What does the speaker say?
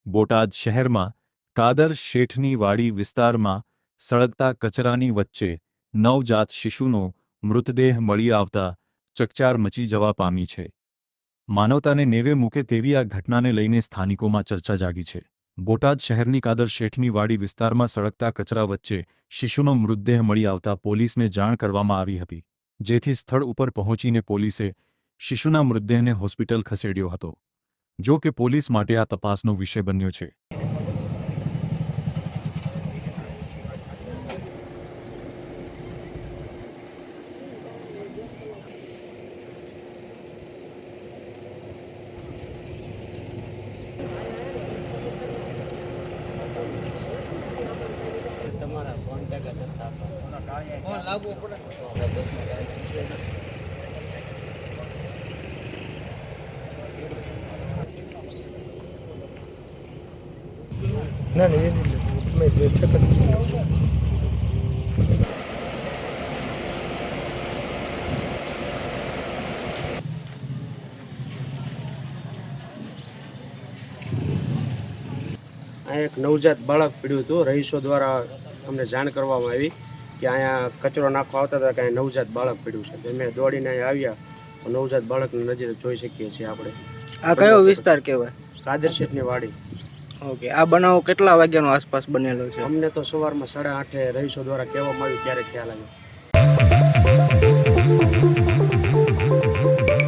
બોટાદ શહેરમાં કાદર શેઠની વાડી વિસ્તારમાં સળગતા કચરાની વચ્ચે નવજાત શિશુનો મૃતદેહ મળી આવતા ચકચાર મચી જવા પામી છે। માનવતાને નેવે મૂકે તેવી આ ઘટનાને લઈને સ્થાનિકોમાં ચર્ચા જાગી છે। બોટાદ શહેરની કાદર શેઠની વાડી વિસ્તારમાં સળગતા કચરા વચ્ચે શિશુનો મૃતદેહ મળી આવતા પોલીસને જાણ કરવામાં આવી હતી, જેથી સ્થળ ઉપર પહોંચીને પોલીસે શિશુના મૃતદેહને હોસ્પિટલ ખસેડ્યો હતો। જો કે પોલીસ માટે આ તપાસનો વિષય બન્યો છે। તમારા કોન્ટેક્ટ હતા લાગુ પડે ના ના મેં જે છે કે આ એક નવજાત બાળક પડ્યું હતું। રહીશો દ્વારા અમને જાણ કરવામાં આવી કે અહીંયા કચરો નાખવા આવતા હતા કે અહીંયા નવજાત બાળક પડ્યું છે। તો અમે દોડીને અહીંયા આવ્યા તો નવજાત બાળકની નજરે જોઈ શકીએ છીએ આપણે। આ કયો વિસ્તાર કહેવાય? કાદર શેઠની વાડી। ઓકે, આ બનાવ કેટલા વાગ્યાનો આસપાસ બનેલો છે? અમને તો સવારમાં 8:30 રહીશો દ્વારા કહેવામાં આવ્યું ત્યારે ખ્યાલ આવ્યો।